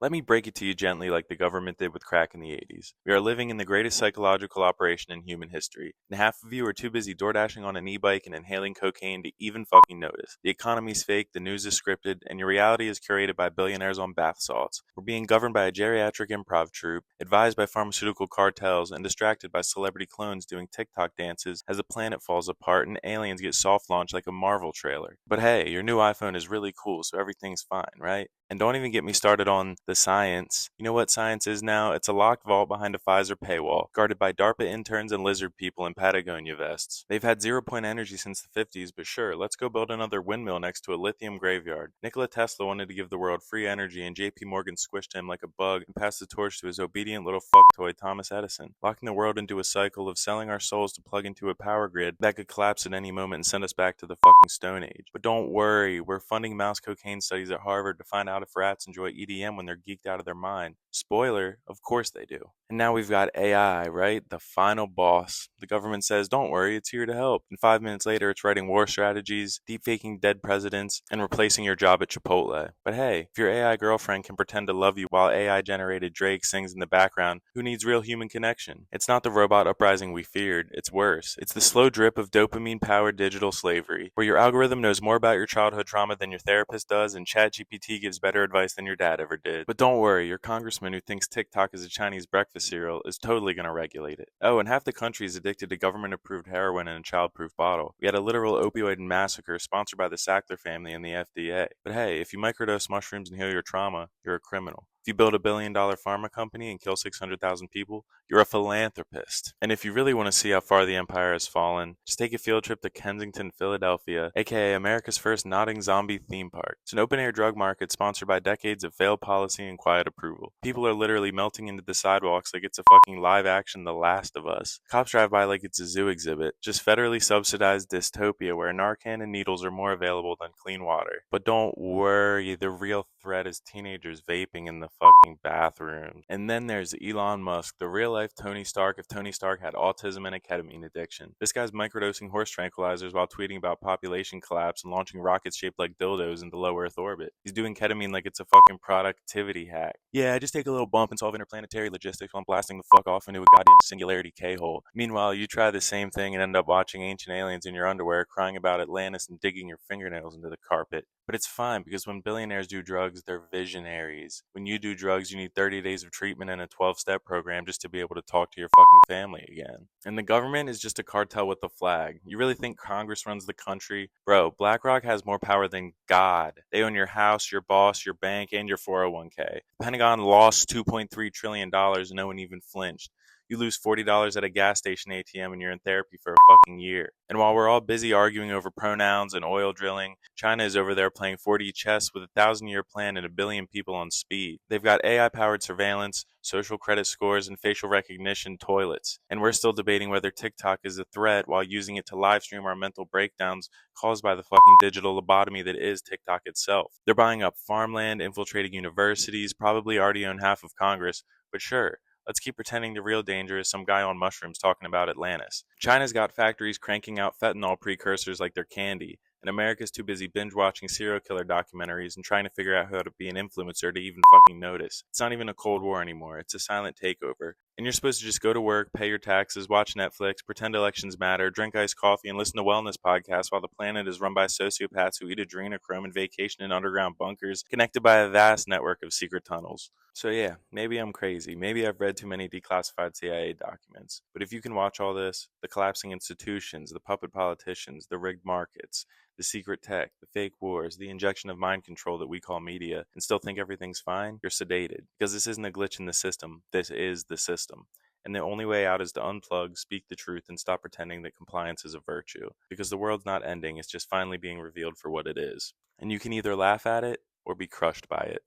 Let me break it to you gently like the government did with crack in the 80s. We are living in the greatest psychological operation in human history, and half of you are too busy door dashing on an e-bike and inhaling cocaine to even fucking notice. The economy's fake, the news is scripted, and your reality is curated by billionaires on bath salts. We're being governed by a geriatric improv troupe, advised by pharmaceutical cartels, and distracted by celebrity clones doing TikTok dances as the planet falls apart and aliens get soft launched like a Marvel trailer. But hey, your new iPhone is really cool, so everything's fine, right? And don't even get me started on the science. You know what science is now? It's a locked vault behind a Pfizer paywall, guarded by DARPA interns and lizard people in Patagonia vests. They've had 0 point energy since the 50s, but sure, let's go build another windmill next to a lithium graveyard. Nikola Tesla wanted to give the world free energy, and JP Morgan squished him like a bug and passed the torch to his obedient little fuck toy Thomas Edison, locking the world into a cycle of selling our souls to plug into a power grid that could collapse at any moment and send us back to the fucking Stone Age. But don't worry, we're funding mouse cocaine studies at Harvard to find out if rats enjoy EDM when they're geeked out of their mind. Spoiler, of course they do. And now we've got AI, right? The final boss. The government says, don't worry, it's here to help. And 5 minutes later, it's writing war strategies, deepfaking dead presidents, and replacing your job at Chipotle. But hey, if your AI girlfriend can pretend to love you while AI-generated Drake sings in the background, who needs real human connection? It's not the robot uprising we feared. It's worse. It's the slow drip of dopamine-powered digital slavery, where your algorithm knows more about your childhood trauma than your therapist does, and ChatGPT gives better advice than your dad ever did. But don't worry, your congressman who thinks TikTok is a Chinese breakfast cereal is totally going to regulate it. Oh, and half the country is addicted to government-approved heroin in a child-proof bottle. We had a literal opioid massacre sponsored by the Sackler family and the FDA. But hey, if you microdose mushrooms and heal your trauma, you're a criminal. If you build a $1 billion pharma company and kill 600,000 people, you're a philanthropist. And if you really want to see how far the empire has fallen, just take a field trip to Kensington, Philadelphia, aka America's first nodding zombie theme park. It's an open-air drug market sponsored by decades of failed policy and quiet approval. People are literally melting into the sidewalks like it's a fucking live-action The Last of Us. Cops drive by like it's a zoo exhibit, just federally subsidized dystopia where Narcan and needles are more available than clean water. But don't worry, the real threat is teenagers vaping in the fucking bathrooms. And then there's Elon Musk, the real life Tony Stark if Tony Stark had autism and a ketamine addiction. This guy's microdosing horse tranquilizers while tweeting about population collapse and launching rockets shaped like dildos into low Earth orbit. He's doing ketamine like it's a fucking productivity hack. Yeah, I just take a little bump and solve interplanetary logistics while I'm blasting the fuck off into a goddamn singularity K-hole. Meanwhile, you try the same thing and end up watching ancient aliens in your underwear crying about Atlantis and digging your fingernails into the carpet. But it's fine because when billionaires do drugs, they're visionaries. When you do drugs, you need 30 days of treatment and a 12-step program just to be able to talk to your fucking family again. And the government is just a cartel with a flag. You really think Congress runs the country? Bro, BlackRock has more power than God. They own your house, your boss, your bank, and your 401k. The Pentagon lost $2.3 trillion and no one even flinched. You lose $40 at a gas station ATM and you're in therapy for a fucking year. And while we're all busy arguing over pronouns and oil drilling, China is over there playing 4D chess with a 1,000-year plan and 1 billion people on speed. They've got AI-powered surveillance, social credit scores, and facial recognition toilets. And we're still debating whether TikTok is a threat while using it to live stream our mental breakdowns caused by the fucking digital lobotomy that is TikTok itself. They're buying up farmland, infiltrating universities, probably already own half of Congress, but sure. Let's keep pretending the real danger is some guy on mushrooms talking about Atlantis. China's got factories cranking out fentanyl precursors like they're candy, and America's too busy binge-watching serial killer documentaries and trying to figure out how to be an influencer to even fucking notice. It's not even a Cold War anymore, it's a silent takeover. And you're supposed to just go to work, pay your taxes, watch Netflix, pretend elections matter, drink iced coffee, and listen to wellness podcasts while the planet is run by sociopaths who eat adrenochrome and vacation in underground bunkers connected by a vast network of secret tunnels. So yeah, maybe I'm crazy. Maybe I've read too many declassified CIA documents. But if you can watch all this, the collapsing institutions, the puppet politicians, the rigged markets, the secret tech, the fake wars, the injection of mind control that we call media, and still think everything's fine, you're sedated. Because this isn't a glitch in the system. This is the system. And the only way out is to unplug, speak the truth, and stop pretending that compliance is a virtue. Because the world's not ending, it's just finally being revealed for what it is. And you can either laugh at it or be crushed by it.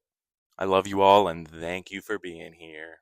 I love you all and thank you for being here.